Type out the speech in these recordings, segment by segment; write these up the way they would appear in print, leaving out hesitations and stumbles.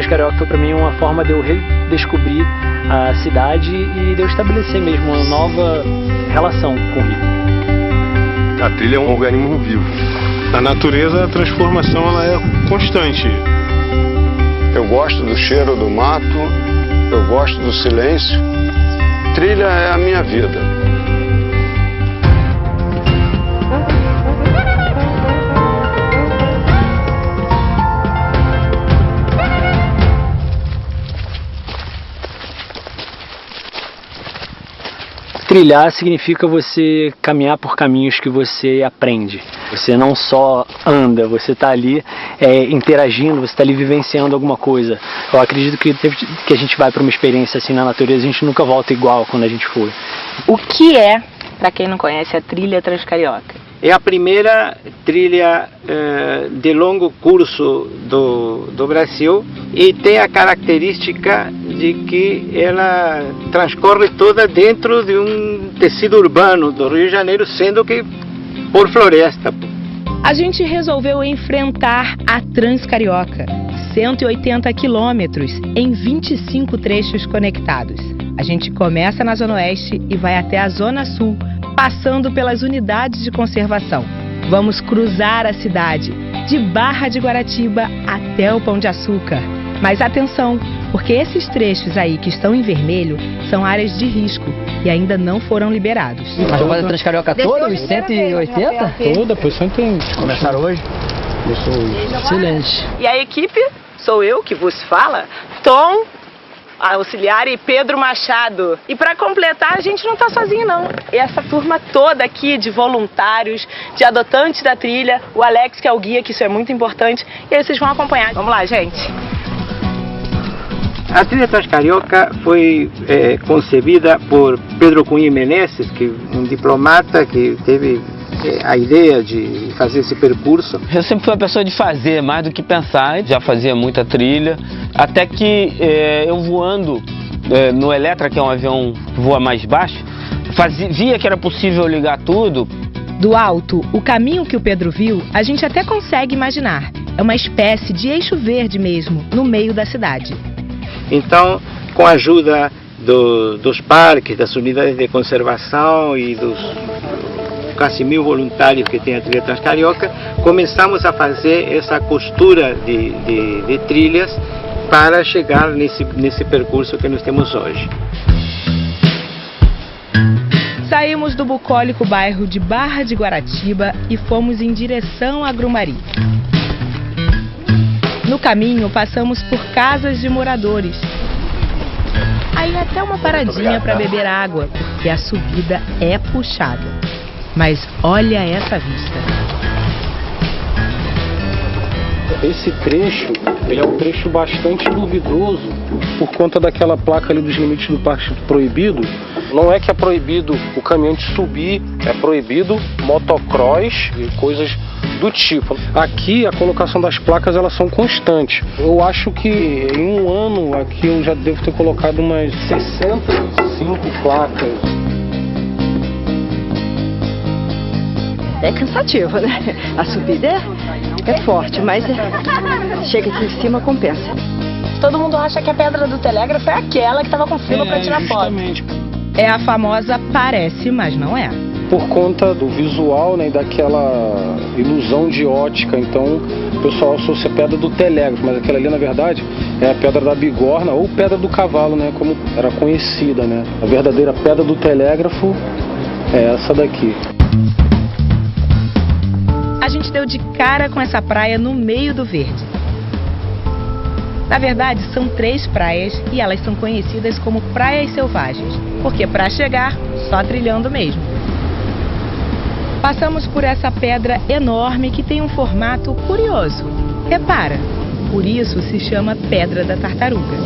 Transcarioca foi para mim uma forma de eu redescobrir a cidade e de eu estabelecer mesmo uma nova relação com o Rio. A trilha é um organismo vivo. Na natureza, a transformação ela é constante. Eu gosto do cheiro do mato, eu gosto do silêncio. Trilha é a minha vida. Trilhar significa você caminhar por caminhos que você aprende. Você não só anda, você está ali interagindo, você está ali vivenciando alguma coisa. Eu acredito que a gente vai para uma experiência assim na natureza, a gente nunca volta igual quando a gente foi. O que é, para quem não conhece, a trilha Transcarioca? É a primeira trilha de longo curso do Brasil e tem a característica de que ela transcorre toda dentro de um tecido urbano do Rio de Janeiro, sendo que por floresta. A gente resolveu enfrentar a Transcarioca, 180 quilômetros em 25 trechos conectados. A gente começa na Zona Oeste e vai até a Zona Sul, passando pelas unidades de conservação. Vamos cruzar a cidade, de Barra de Guaratiba até o Pão de Açúcar. Mas atenção, porque esses trechos aí que estão em vermelho são áreas de risco e ainda não foram liberados. Mas vamos fazer a Transcarioca toda, os 180? Toda, pois 180. Começaram hoje? Começou hoje. Excelente. E a equipe, sou eu que vos fala, Tom, auxiliar, e Pedro Machado. E para completar, a gente não está sozinho não. Essa turma toda aqui de voluntários, de adotantes da trilha, o Alex que é o guia, que isso é muito importante, e aí vocês vão acompanhar. Vamos lá, gente. A trilha Transcarioca foi concebida por Pedro Cunha Meneses, que um diplomata que teve a ideia de fazer esse percurso. Eu sempre fui uma pessoa de fazer, mais do que pensar. Já fazia muita trilha, até que eu voando no Eletra, que é um avião que voa mais baixo, via que era possível ligar tudo. Do alto, o caminho que o Pedro viu, a gente até consegue imaginar. É uma espécie de eixo verde mesmo, no meio da cidade. Então, com a ajuda dos parques, das unidades de conservação e dos quase 1000 voluntários que tem a trilha Transcarioca, começamos a fazer essa costura de trilhas para chegar nesse percurso que nós temos hoje. Saímos do bucólico bairro de Barra de Guaratiba e fomos em direção a Grumari. No caminho, passamos por casas de moradores. Aí até uma paradinha para beber água, porque a subida é puxada. Mas olha essa vista. Esse trecho, ele é um trecho bastante duvidoso por conta daquela placa ali dos limites do Parque Proibido. Não é que é proibido o caminhante subir, é proibido motocross e coisas do tipo. Aqui a colocação das placas elas são constantes. Eu acho que em um ano aqui eu já devo ter colocado umas 65 placas. É cansativo, né? A subida é forte, mas chega aqui em cima compensa. Todo mundo acha que a pedra do telégrafo é aquela que estava com fila para tirar foto. É a famosa parece, mas não é. Por conta do visual, né, e daquela ilusão de ótica, então o pessoal associa a pedra do telégrafo, mas aquela ali na verdade é a pedra da bigorna ou pedra do cavalo, né, como era conhecida, né. A verdadeira pedra do telégrafo é essa daqui. A gente deu de cara com essa praia no meio do verde. Na verdade, são 3 praias e elas são conhecidas como praias selvagens, porque para chegar, só trilhando mesmo. Passamos por essa pedra enorme que tem um formato curioso. Repara, por isso se chama Pedra da Tartaruga.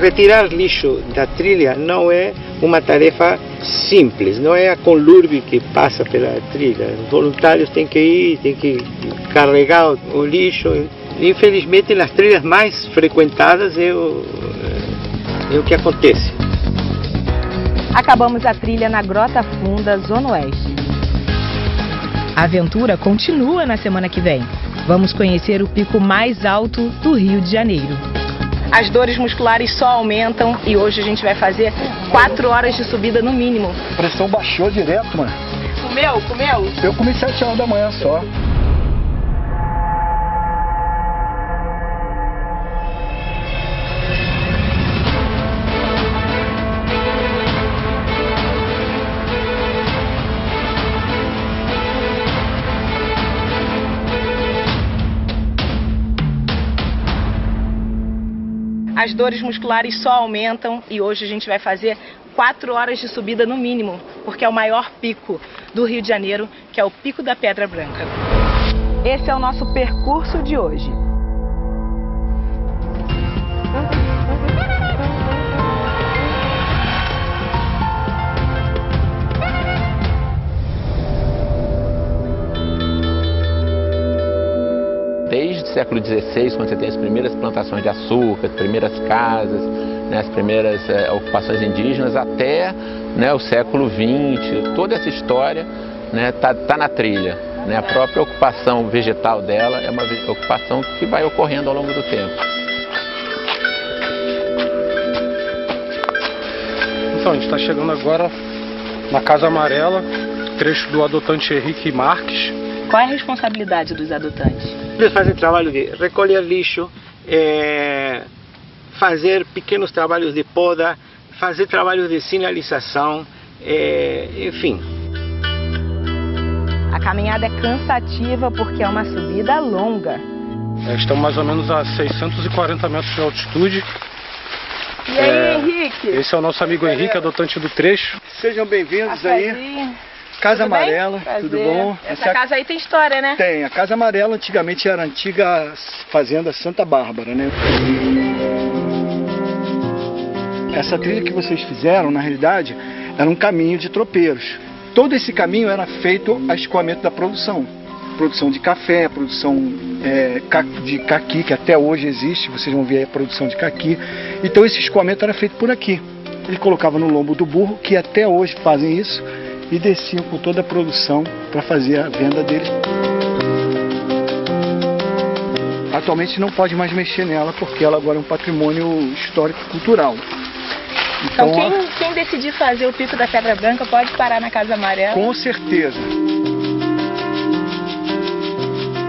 Retirar lixo da trilha não é uma tarefa simples, não é a conlurbio que passa pela trilha. Os voluntários têm que ir, têm que carregar o lixo. Infelizmente, nas trilhas mais frequentadas é o que acontece. Acabamos a trilha na Grota Funda, Zona Oeste. A aventura continua na semana que vem. Vamos conhecer o pico mais alto do Rio de Janeiro. As dores musculares só aumentam e hoje a gente vai fazer 4 horas de subida no mínimo. A pressão baixou direto, mano. Comeu? Eu comi 7 horas da manhã só. As dores musculares só aumentam e hoje a gente vai fazer 4 horas de subida no mínimo, porque é o maior pico do Rio de Janeiro, que é o Pico da Pedra Branca. Esse é o nosso percurso de hoje. Desde o século XVI, quando você tem as primeiras plantações de açúcar, as primeiras casas, né, as primeiras ocupações indígenas, até, né, o século XX, toda essa história, né, tá na trilha. Né? A própria ocupação vegetal dela é uma ocupação que vai ocorrendo ao longo do tempo. Então, a gente está chegando agora na Casa Amarela, trecho do adotante Henrique Marques. Qual é a responsabilidade dos adotantes? Eles fazem trabalho de recolher lixo, fazer pequenos trabalhos de poda, fazer trabalhos de sinalização, enfim. A caminhada é cansativa porque é uma subida longa. Estamos mais ou menos a 640 metros de altitude. E aí, Henrique? Esse é o nosso amigo Henrique, adotante do trecho. Sejam bem-vindos aí. Casa Amarela, tudo bom? Essa casa aí tem história, né? Tem. A Casa Amarela antigamente era a antiga fazenda Santa Bárbara, né? Essa trilha que vocês fizeram, na realidade, era um caminho de tropeiros. Todo esse caminho era feito a escoamento da produção. Produção de café, produção de caqui, que até hoje existe, vocês vão ver a produção de caqui. Então esse escoamento era feito por aqui. Ele colocava no lombo do burro, que até hoje fazem isso, e desciam com toda a produção para fazer a venda deles. Atualmente não pode mais mexer nela, porque ela agora é um patrimônio histórico-cultural. Então quem decidir fazer o Pico da Pedra Branca pode parar na Casa Amarela? Com certeza.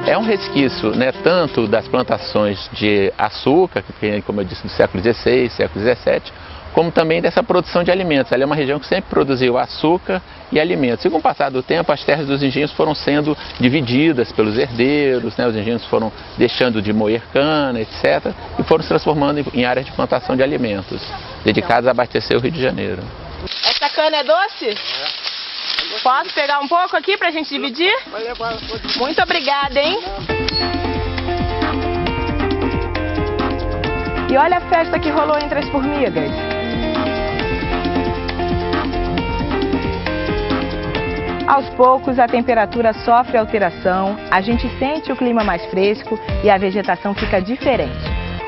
É um resquício, né, tanto das plantações de açúcar, que tem, como eu disse, do século XVI, século XVII, como também dessa produção de alimentos. Ali é uma região que sempre produziu açúcar e alimentos. E com o passar do tempo, as terras dos engenhos foram sendo divididas pelos herdeiros, né? Os engenhos foram deixando de moer cana, etc., e foram se transformando em áreas de plantação de alimentos, dedicadas a abastecer o Rio de Janeiro. Essa cana é doce? Posso pegar um pouco aqui pra gente dividir? Muito obrigada, hein? E olha a festa que rolou entre as formigas. Aos poucos, a temperatura sofre alteração, a gente sente o clima mais fresco e a vegetação fica diferente.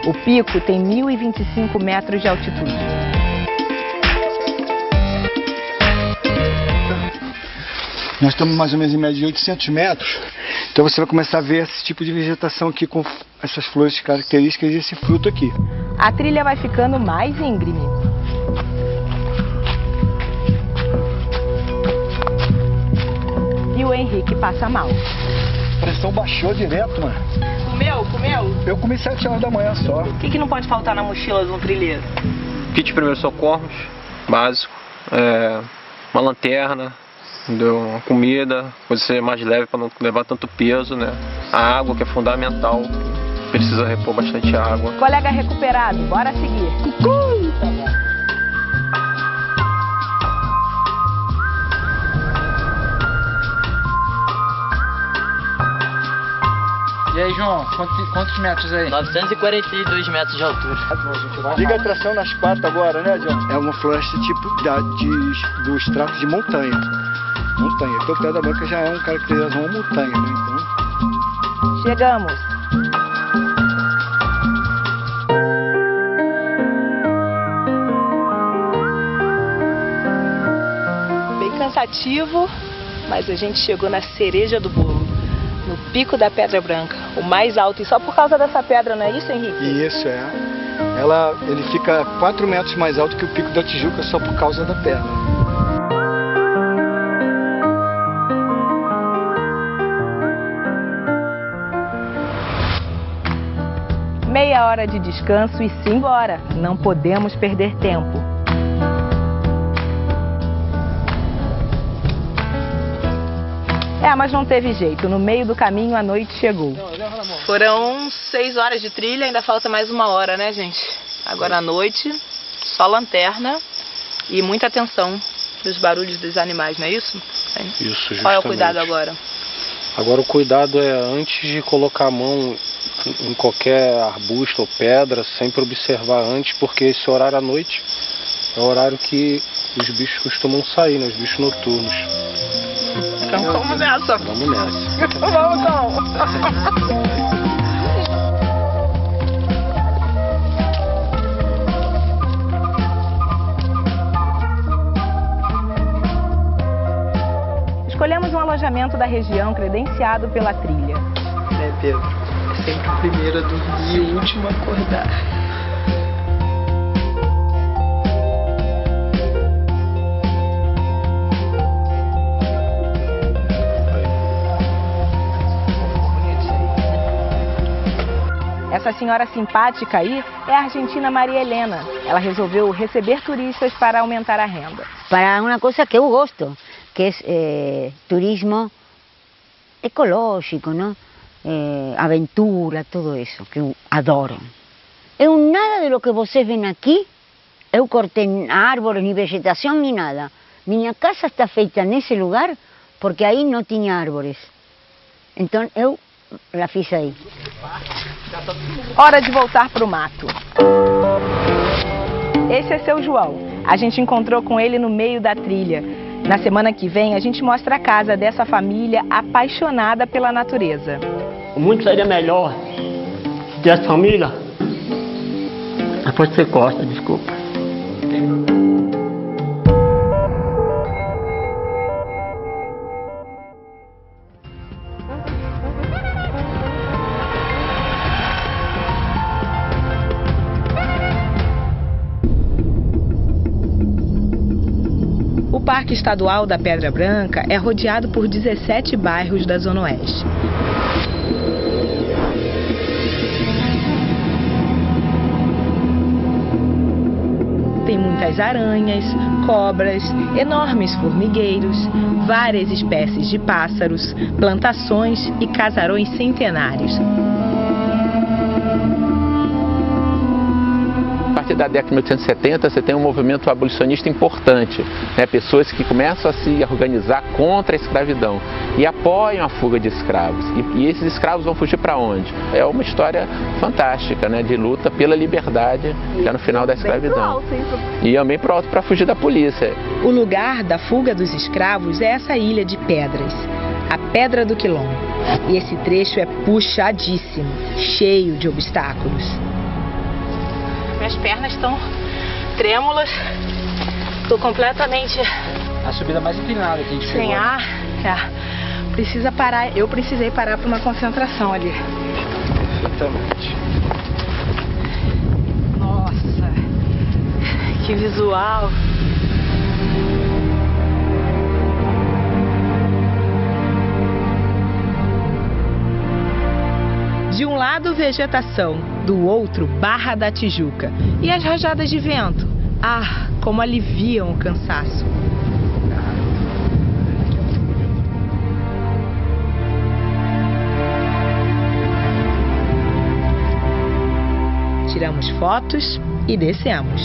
O pico tem 1.025 metros de altitude. Nós estamos mais ou menos em média de 800 metros, então você vai começar a ver esse tipo de vegetação aqui com essas flores características e esse fruto aqui. A trilha vai ficando mais íngreme. E o Henrique passa mal. A pressão baixou direto, mano. Comeu? Eu comi 7 horas da manhã só. O que não pode faltar na mochila de um trilheiro? Kit de primeiros socorros, básico, uma lanterna, uma comida, coisa ser mais leve para não levar tanto peso, né? A água, que é fundamental, precisa repor bastante água. Colega recuperado, bora seguir. E aí, João, quantos metros aí? 942 metros de altura. Liga a tração nas 4 agora, né, John? É uma floresta tipo do extrato de montanha. Então o Pedra Branca já é um caracterizado uma montanha, né? Então... Chegamos. Bem cansativo, mas a gente chegou na cereja do bolo, no Pico da Pedra Branca, o mais alto, e só por causa dessa pedra, não é isso, Henrique? Isso, é. Ele fica 4 metros mais alto que o Pico da Tijuca só por causa da pedra. Meia hora de descanso e simbora, não podemos perder tempo. Mas não teve jeito, no meio do caminho a noite chegou. Foram 6 horas de trilha, ainda falta mais 1 hora, né, gente? Agora à noite, só lanterna e muita atenção dos barulhos dos animais, não é isso? Isso, justamente. Qual é o cuidado agora? Agora o cuidado é antes de colocar a mão em qualquer arbusto ou pedra, sempre observar antes, porque esse horário à noite é o horário que os bichos costumam sair, né? Os bichos noturnos. Então vamos nessa. Vamos nessa. Vamos então. Escolhemos um alojamento da região credenciado pela trilha. Pedro? É sempre o primeiro a dormir e o último a acordar. Essa senhora simpática aí é a argentina Maria Helena. Ela resolveu receber turistas para aumentar a renda. Para uma coisa que eu gosto, que é turismo ecológico, não? Aventura, tudo isso, que eu adoro. Eu nada de lo que vocês veem aqui, eu cortei árvores, nem vegetação, nem nada. Minha casa está feita nesse lugar porque aí não tinha árvores. Então eu la fiz aí. Hora de voltar para o mato. Esse é seu João. A gente encontrou com ele no meio da trilha. Na semana que vem a gente mostra a casa dessa família apaixonada pela natureza. Muito seria melhor ter essa família. Depois você gosta, desculpa. O Parque Estadual da Pedra Branca é rodeado por 17 bairros da Zona Oeste. Tem muitas aranhas, cobras, enormes formigueiros, várias espécies de pássaros, plantações e casarões centenários. A partir da década de 1870 você tem um movimento abolicionista importante, né? Pessoas que começam a se organizar contra a escravidão e apoiam a fuga de escravos. E esses escravos vão fugir para onde? É uma história fantástica, né? De luta pela liberdade, já no final da escravidão. E também para alto para fugir da polícia. O lugar da fuga dos escravos é essa ilha de pedras, a Pedra do Quilombo. E esse trecho é puxadíssimo, cheio de obstáculos. Minhas pernas estão trêmulas, estou completamente... A subida mais inclinada que a gente sem pegou. ar, precisa parar, eu precisei parar para uma concentração ali. Perfeitamente. Nossa, que visual! De um lado, vegetação, do outro, Barra da Tijuca. E as rajadas de vento? Ah, como aliviam o cansaço. Tiramos fotos e descemos.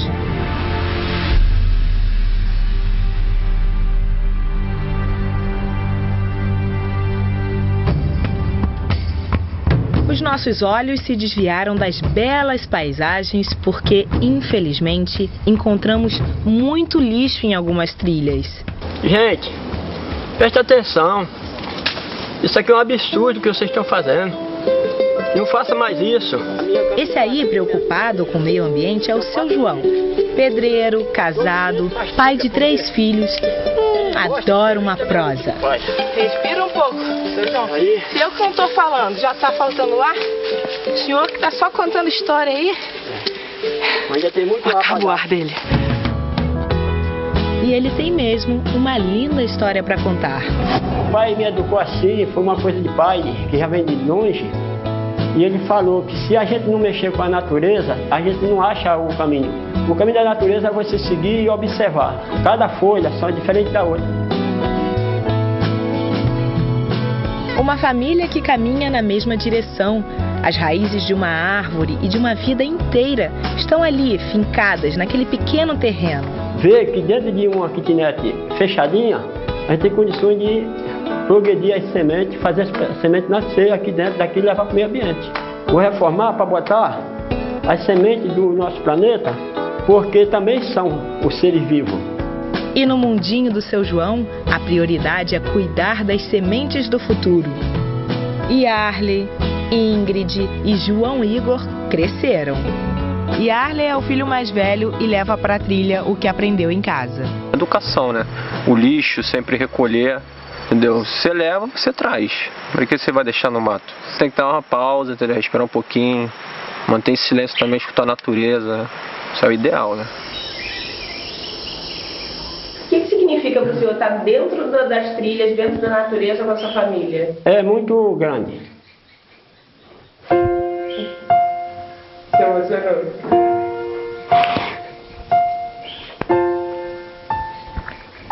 Os nossos olhos se desviaram das belas paisagens porque, infelizmente, encontramos muito lixo em algumas trilhas. Gente, presta atenção. Isso aqui é um absurdo que vocês estão fazendo. Não faça mais isso. Esse aí, preocupado com o meio ambiente, é o seu João. Pedreiro, casado, pai de 3 filhos, adora uma prosa. Respira um pouco, seu João. Se eu que não tô falando, já tá faltando ar? O senhor que tá só contando história aí? Mas já tem muito acaba o ar dele. E ele tem mesmo uma linda história para contar. O pai me educou assim, foi uma coisa de pai que já vem de longe. E ele falou que se a gente não mexer com a natureza, a gente não acha o caminho. O caminho da natureza é você seguir e observar. Cada folha só é diferente da outra. Uma família que caminha na mesma direção. As raízes de uma árvore e de uma vida inteira estão ali, fincadas naquele pequeno terreno. Ver que dentro de uma kitnet fechadinha, a gente tem condições de progredir as sementes, fazer as sementes nascer aqui dentro daqui e levar para o meio ambiente. Vou reformar para botar as sementes do nosso planeta, porque também são os seres vivos. E no mundinho do seu João, a prioridade é cuidar das sementes do futuro. E Arley, Ingrid e João Igor cresceram. E Arley é o filho mais velho e leva para a trilha o que aprendeu em casa. Educação, né? O lixo sempre recolher, entendeu? Você leva, você traz. Para que você vai deixar no mato? Tem que dar uma pausa, entendeu? Respirar um pouquinho, manter silêncio também, escutar a natureza. Isso é o ideal, né? O que significa para o senhor estar dentro das trilhas, dentro da natureza com a sua família? É muito grande. Se emocionou.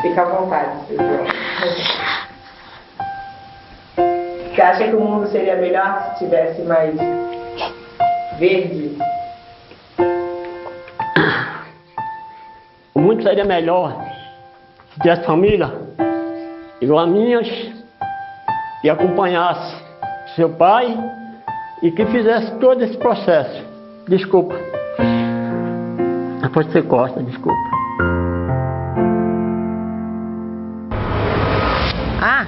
Fica à vontade, seu João. Você acha que o mundo seria melhor se tivesse mais verde? O mundo seria melhor se tivesse família igual a minhas, que acompanhasse seu pai e que fizesse todo esse processo. Desculpa. Depois você gosta, desculpa. Ah,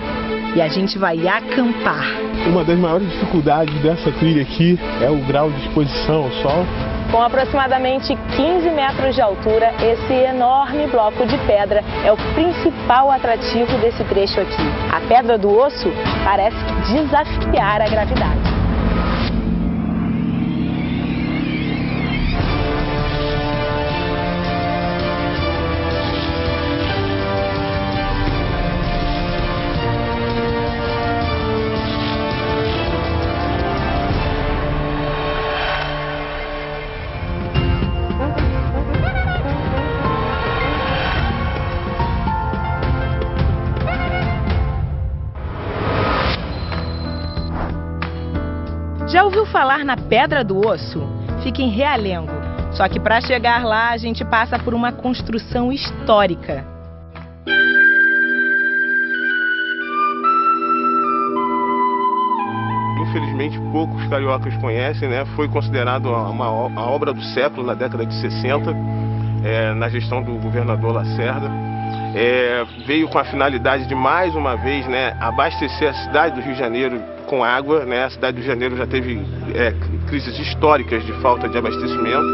e a gente vai acampar. Uma das maiores dificuldades dessa trilha aqui é o grau de exposição ao sol. Com aproximadamente 15 metros de altura, esse enorme bloco de pedra é o principal atrativo desse trecho aqui. A Pedra do Osso parece desafiar a gravidade. Já ouviu falar na Pedra do Osso? Fica em Realengo. Só que para chegar lá a gente passa por uma construção histórica. Infelizmente poucos cariocas conhecem, né? Foi considerado a obra do século na década de 60, na gestão do governador Lacerda. Veio com a finalidade de mais uma vez, né, abastecer a cidade do Rio de Janeiro com água, né? A cidade do Rio de Janeiro já teve crises históricas de falta de abastecimento.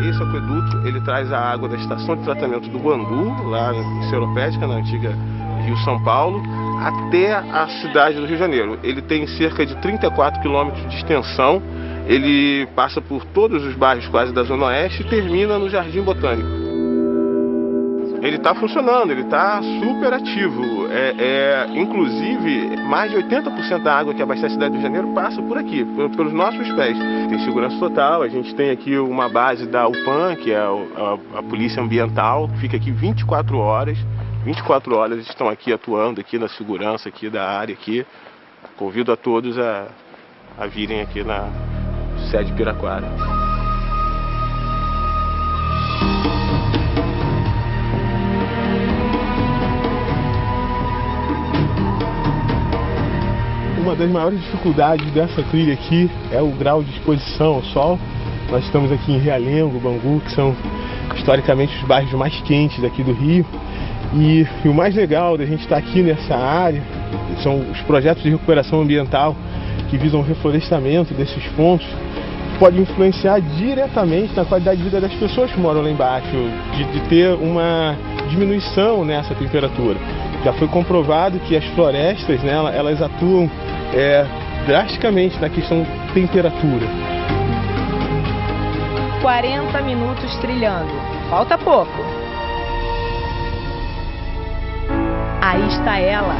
Esse aqueduto, ele traz a água da estação de tratamento do Guandu, lá em Seropédica, na antiga Rio São Paulo, até a cidade do Rio de Janeiro. Ele tem cerca de 34 quilômetros de extensão, ele passa por todos os bairros quase da Zona Oeste e termina no Jardim Botânico. Ele está funcionando, ele está super ativo. Inclusive, mais de 80% da água que abastece a cidade do Rio de Janeiro passa por aqui, pelos nossos pés. Tem segurança total, a gente tem aqui uma base da UPAM, que é a Polícia Ambiental, que fica aqui 24 horas. 24 horas eles estão aqui atuando aqui na segurança aqui da área aqui. Convido a todos a virem aqui na sede Piraquara. Uma das maiores dificuldades dessa trilha aqui é o grau de exposição ao sol. Nós estamos aqui em Realengo, Bangu, que são historicamente os bairros mais quentes daqui do Rio. E o mais legal da gente estar aqui nessa área são os projetos de recuperação ambiental que visam o reflorestamento desses pontos, que pode influenciar diretamente na qualidade de vida das pessoas que moram lá embaixo, de ter uma diminuição nessa temperatura. Já foi comprovado que as florestas, né, elas atuam drasticamente na questão temperatura. 40 minutos trilhando. Falta pouco. Aí está ela.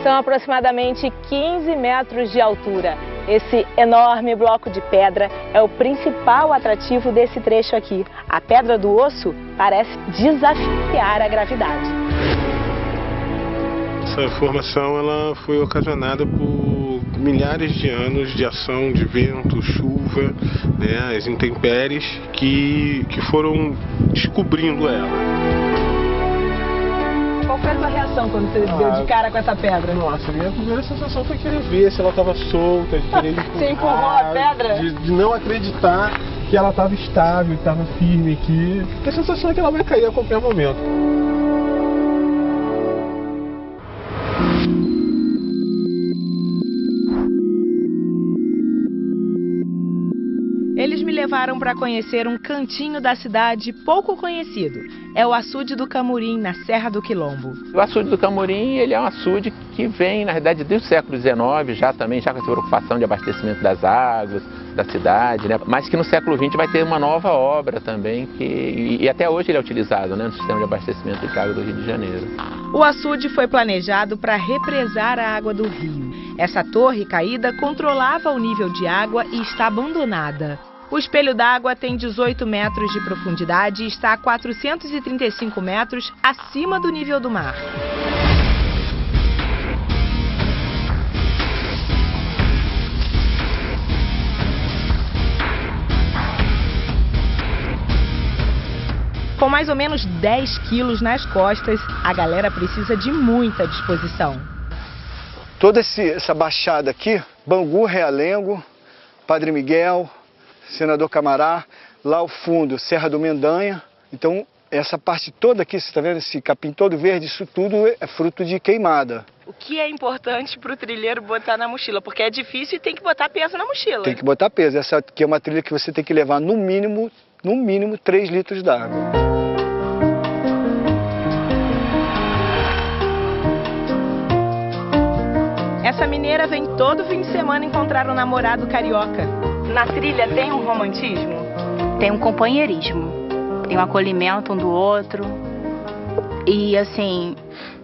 São aproximadamente 15 metros de altura. Esse enorme bloco de pedra é o principal atrativo desse trecho aqui. A Pedra do Osso parece desafiar a gravidade. Essa formação ela foi ocasionada por milhares de anos de ação de vento, chuva, né, as intempéries que foram descobrindo ela. Qual foi a sua reação quando você deu de cara com essa pedra? Nossa, a minha primeira sensação foi querer ver se ela estava solta, de querer empurrar, Você empurrou a pedra? de não acreditar que ela estava estável, estava firme aqui. Porque a sensação é que ela vai cair a qualquer momento. Eles me levaram para conhecer um cantinho da cidade pouco conhecido. É o açude do Camurim, na Serra do Quilombo. O açude do Camurim, ele é um açude que vem, na verdade, desde o século XIX, já com essa preocupação de abastecimento das águas, da cidade, né? Mas que no século XX vai ter uma nova obra também, e até hoje ele é utilizado, né, no sistema de abastecimento de água do Rio de Janeiro. O açude foi planejado para represar a água do rio. Essa torre caída controlava o nível de água e está abandonada. O espelho d'água tem 18 metros de profundidade e está a 435 metros acima do nível do mar. Com mais ou menos 10 quilos nas costas, a galera precisa de muita disposição. Toda essa baixada aqui, Bangu, Realengo, Padre Miguel, Senador Camará, lá ao fundo, Serra do Mendanha. Então, essa parte toda aqui, você está vendo esse capim todo verde, isso tudo é fruto de queimada. O que é importante para o trilheiro botar na mochila? Porque é difícil e tem que botar peso na mochila. Tem que botar peso. Essa aqui é uma trilha que você tem que levar no mínimo 3 litros d'água. Essa mineira vem todo fim de semana encontrar um namorado carioca. Na trilha tem um romantismo? Tem um companheirismo, tem um acolhimento um do outro. E assim,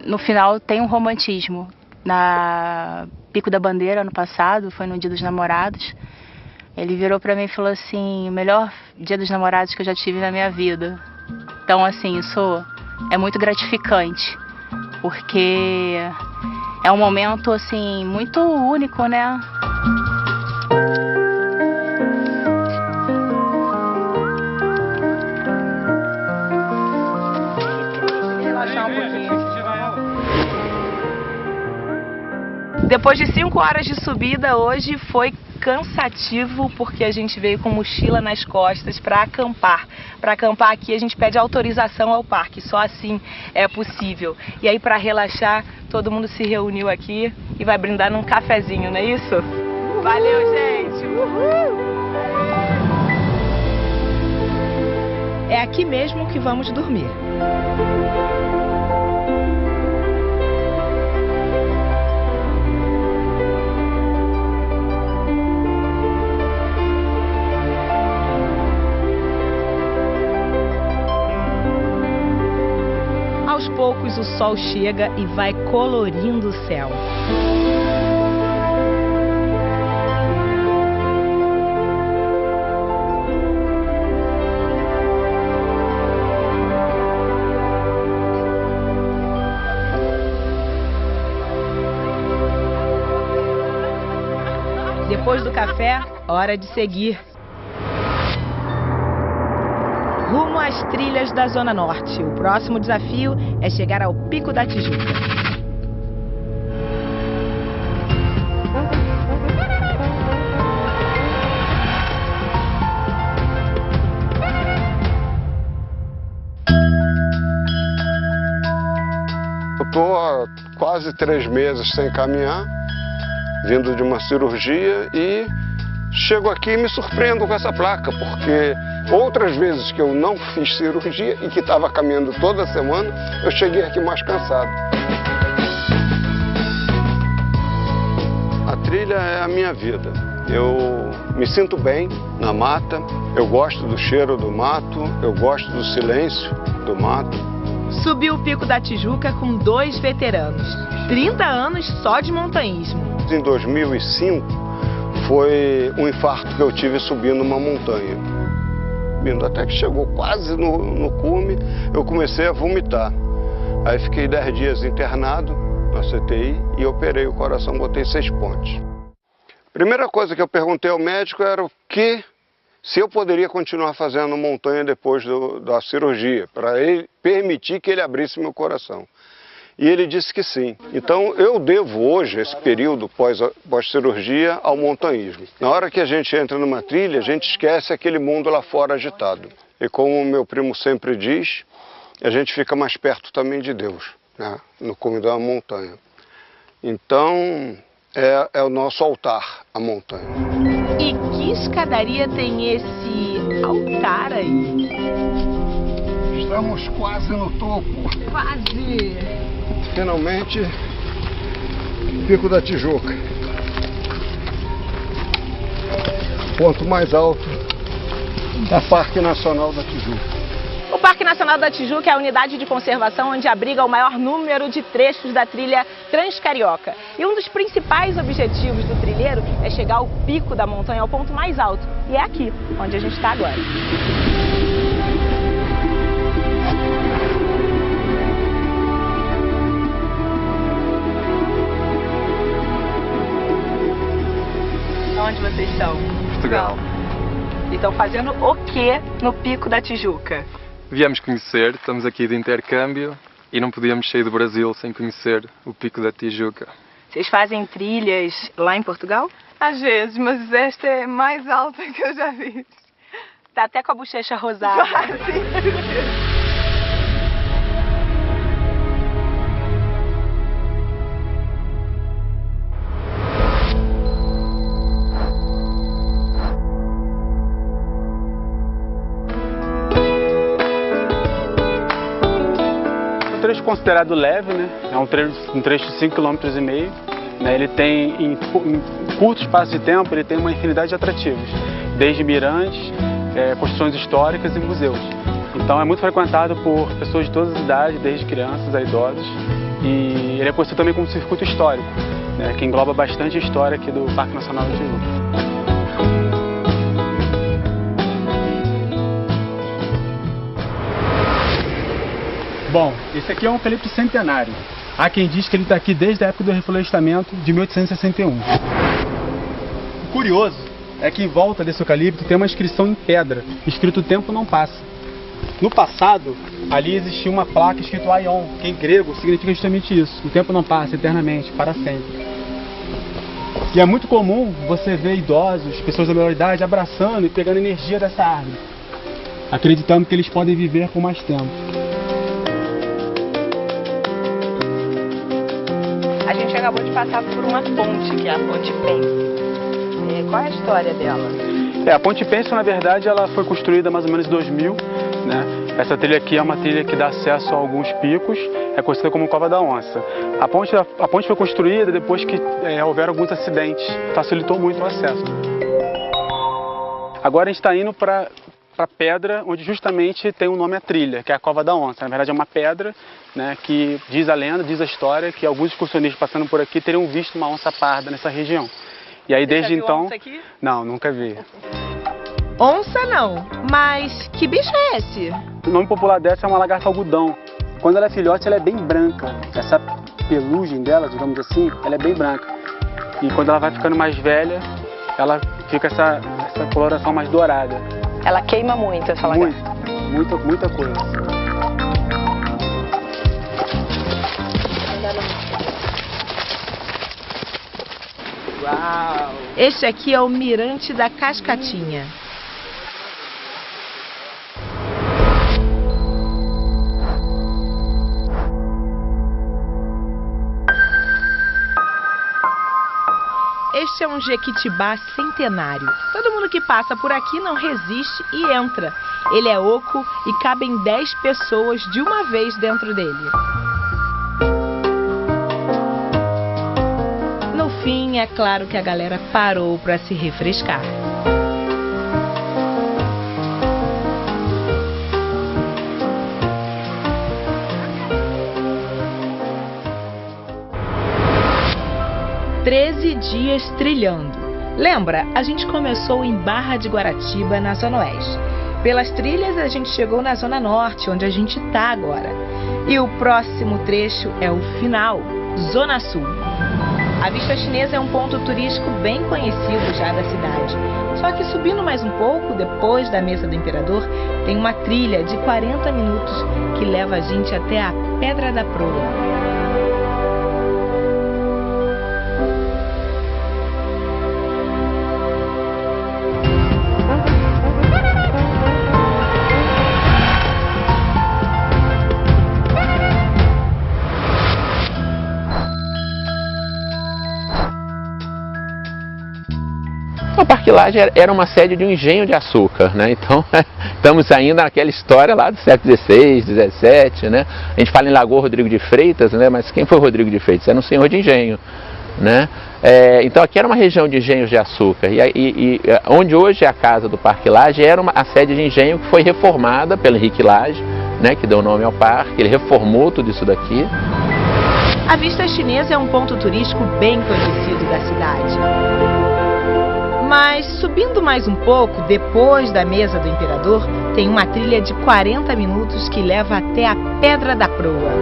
no final tem um romantismo. Na Pico da Bandeira, ano passado, foi no Dia dos Namorados. Ele virou pra mim e falou assim, o melhor Dia dos Namorados que eu já tive na minha vida. Então assim, isso é muito gratificante, porque é um momento assim, muito único, né? Depois de 5 horas de subida, hoje foi cansativo porque a gente veio com mochila nas costas para acampar. Para acampar aqui a gente pede autorização ao parque, só assim é possível. E aí para relaxar, todo mundo se reuniu aqui e vai brindar num cafezinho, não é isso? Uhul. Valeu, gente! Uhul. É aqui mesmo que vamos dormir. Aos poucos o sol chega e vai colorindo o céu. Depois do café, hora de seguir. Rumo às trilhas da Zona Norte. O próximo desafio é chegar ao Pico da Tijuca. quase 3 meses sem caminhar, vindo de uma cirurgia, e chego aqui e me surpreendo com essa placa, porque outras vezes que eu não fiz cirurgia e que estava caminhando toda semana, eu cheguei aqui mais cansado. A trilha é a minha vida. Eu me sinto bem na mata, eu gosto do cheiro do mato, eu gosto do silêncio do mato. Subiu o Pico da Tijuca com 2 veteranos, 30 anos só de montanhismo. Em 2005 foi um infarto que eu tive subindo uma montanha. Até que chegou quase no cume, eu comecei a vomitar. Aí fiquei 10 dias internado na CTI e operei o coração, botei 6 pontes. Primeira coisa que eu perguntei ao médico era se eu poderia continuar fazendo montanha depois da cirurgia, para ele permitir que ele abrisse meu coração. E ele disse que sim. Então eu devo hoje, esse período pós-cirurgia, ao montanhismo. Na hora que a gente entra numa trilha, a gente esquece aquele mundo lá fora agitado. E como meu primo sempre diz, a gente fica mais perto também de Deus, né? No cume da montanha. Então é o nosso altar, a montanha. E que escadaria tem esse altar aí? Estamos quase no topo. Quase! Finalmente, Pico da Tijuca. Ponto mais alto da Parque Nacional da Tijuca. O Parque Nacional da Tijuca é a unidade de conservação onde abriga o maior número de trechos da trilha Transcarioca. E um dos principais objetivos do trilheiro é chegar ao pico da montanha, ao ponto mais alto. E é aqui, onde a gente está agora. Onde vocês estão? Portugal. E estão fazendo o que no Pico da Tijuca? Viemos conhecer, estamos aqui de intercâmbio e não podíamos sair do Brasil sem conhecer o Pico da Tijuca. Vocês fazem trilhas lá em Portugal? Às vezes, mas esta é mais alta que eu já vi. Tá até com a bochecha rosada. Um trecho considerado leve, né? É um trecho de 5,5 km. Né? Ele tem, em curto espaço de tempo, ele tem uma infinidade de atrativos, desde mirantes, construções históricas e museus. Então é muito frequentado por pessoas de todas as idades, desde crianças a idosos. E ele é conhecido também como circuito histórico, né? Que engloba bastante a história aqui do Parque Nacional da Tijuca. Bom, esse aqui é um eucalipto centenário. Há quem diz que ele está aqui desde a época do reflorestamento de 1861. O curioso é que em volta desse eucalipto tem uma inscrição em pedra, escrito "O tempo não passa". No passado, ali existia uma placa escrito Aion, que em grego significa justamente isso: o tempo não passa, eternamente, para sempre. E é muito comum você ver idosos, pessoas da melhor idade, abraçando e pegando energia dessa árvore, acreditando que eles podem viver por mais tempo. A gente acabou de passar por uma ponte, que é a Ponte Pence. Qual é a história dela? A Ponte Pence, na verdade, ela foi construída mais ou menos em 2000, né? Essa trilha aqui é uma trilha que dá acesso a alguns picos, é conhecida como Cova da Onça. A ponte foi construída depois que houveram alguns acidentes, facilitou muito o acesso. Agora a gente está indo para a pedra onde justamente tem o nome a trilha, que é a Cova da Onça. Na verdade é uma pedra, né, que diz a lenda, diz a história, que alguns excursionistas passando por aqui teriam visto uma onça parda nessa região. E aí desde então... Onça aqui? Não, nunca vi. Onça não, mas que bicho é esse? O nome popular dessa é uma lagarta algodão. Quando ela é filhote, ela é bem branca. Essa pelugem dela, digamos assim, ela é bem branca. E quando ela vai ficando mais velha, ela fica essa coloração mais dourada. Ela queima muito, essa lagarta? Muita coisa. Uau! Este aqui é o Mirante da Cascatinha. Este é um jequitibá centenário. Todo mundo que passa por aqui não resiste e entra. Ele é oco e cabem 10 pessoas de uma vez dentro dele. No fim, é claro que a galera parou para se refrescar. "13 dias trilhando". Lembra, a gente começou em Barra de Guaratiba, na Zona Oeste. Pelas trilhas a gente chegou na Zona Norte, onde a gente está agora. E o próximo trecho é o final, Zona Sul. A Vista Chinesa é um ponto turístico bem conhecido já da cidade. Só que subindo mais um pouco, depois da Mesa do Imperador, tem uma trilha de 40 minutos que leva a gente até a Pedra da Proa. O Parque Lage era uma sede de um engenho de açúcar, né? Então, estamos ainda naquela história lá do século XVI, XVII, né? A gente fala em Lagoa Rodrigo de Freitas, né? Mas quem foi Rodrigo de Freitas? Era um senhor de engenho, né? Então aqui era uma região de engenhos de açúcar e onde hoje é a casa do Parque Lage era a sede de engenho que foi reformada pelo Henrique Lage, né? Que deu o nome ao parque. Ele reformou tudo isso daqui. A Vista Chinesa é um ponto turístico bem conhecido da cidade. Mas subindo mais um pouco, depois da Mesa do Imperador, tem uma trilha de 40 minutos que leva até a Pedra da Proa.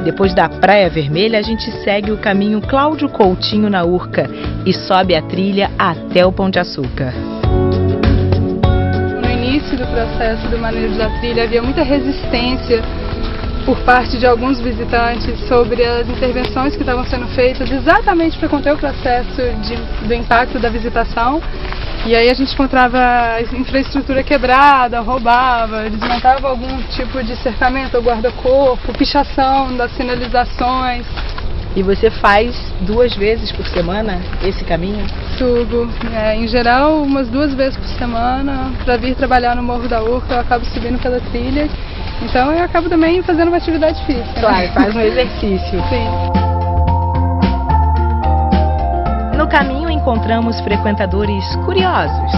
Depois da Praia Vermelha, a gente segue o caminho Cláudio Coutinho na Urca e sobe a trilha até o Pão de Açúcar. No início do processo do manejo da trilha havia muita resistência por parte de alguns visitantes sobre as intervenções que estavam sendo feitas exatamente para conter o processo do impacto da visitação. E aí a gente encontrava infraestrutura quebrada, roubava, desmontava algum tipo de cercamento ou guarda-corpo, pichação das sinalizações. E você faz 2 vezes por semana esse caminho? Subo. Em geral, umas 2 vezes por semana. Para vir trabalhar no Morro da Urca, eu acabo subindo pela trilha. Então eu acabo também fazendo uma atividade física. Claro, faz um exercício. Sim. No caminho encontramos frequentadores curiosos.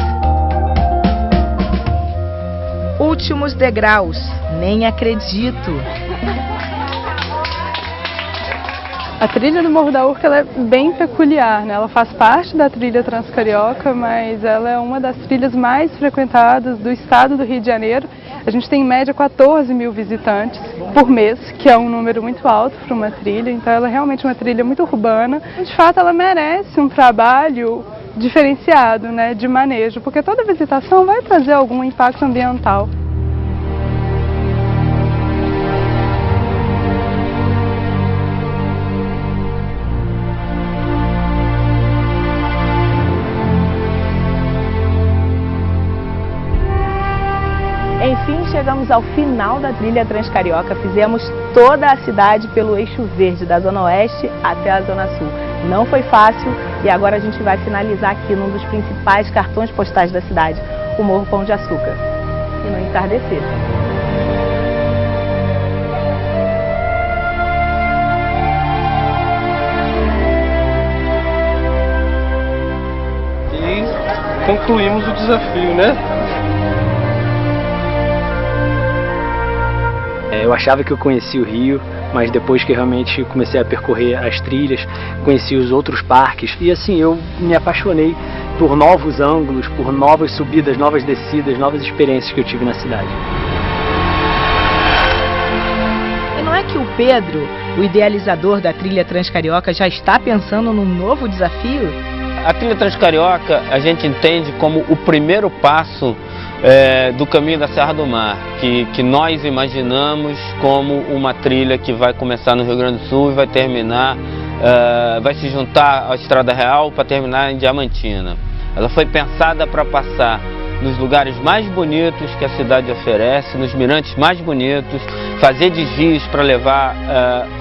Últimos degraus, nem acredito. A trilha do Morro da Urca ela é bem peculiar, né? Ela faz parte da trilha Transcarioca, mas ela é uma das trilhas mais frequentadas do estado do Rio de Janeiro. A gente tem em média 14 mil visitantes por mês, que é um número muito alto para uma trilha, então ela é realmente uma trilha muito urbana. De fato, ela merece um trabalho diferenciado, né, de manejo, porque toda visitação vai trazer algum impacto ambiental. Enfim, chegamos ao final da trilha Transcarioca. Fizemos toda a cidade pelo eixo verde, da Zona Oeste até a Zona Sul. Não foi fácil e agora a gente vai finalizar aqui num dos principais cartões postais da cidade, o Morro Pão de Açúcar. E no entardecer. E concluímos o desafio, né? Eu achava que eu conhecia o Rio, mas depois que realmente comecei a percorrer as trilhas, conheci os outros parques e assim eu me apaixonei por novos ângulos, por novas subidas, novas descidas, novas experiências que eu tive na cidade. E não é que o Pedro, o idealizador da trilha Transcarioca, já está pensando num novo desafio? A trilha Transcarioca a gente entende como o primeiro passo do caminho da Serra do Mar, que nós imaginamos como uma trilha que vai começar no Rio Grande do Sul e vai terminar, vai se juntar à Estrada Real para terminar em Diamantina. Ela foi pensada para passar nos lugares mais bonitos que a cidade oferece, nos mirantes mais bonitos, fazer desvios para levar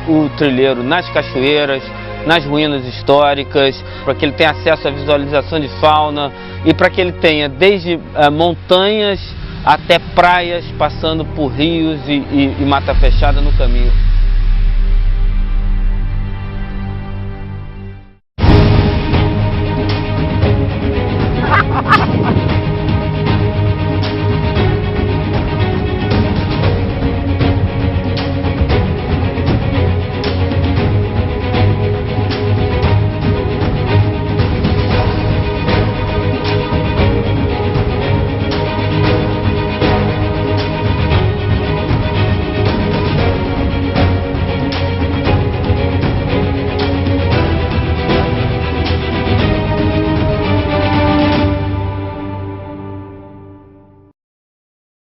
o trilheiro nas cachoeiras, nas ruínas históricas, para que ele tenha acesso à visualização de fauna e para que ele tenha desde montanhas até praias, passando por rios e mata fechada no caminho.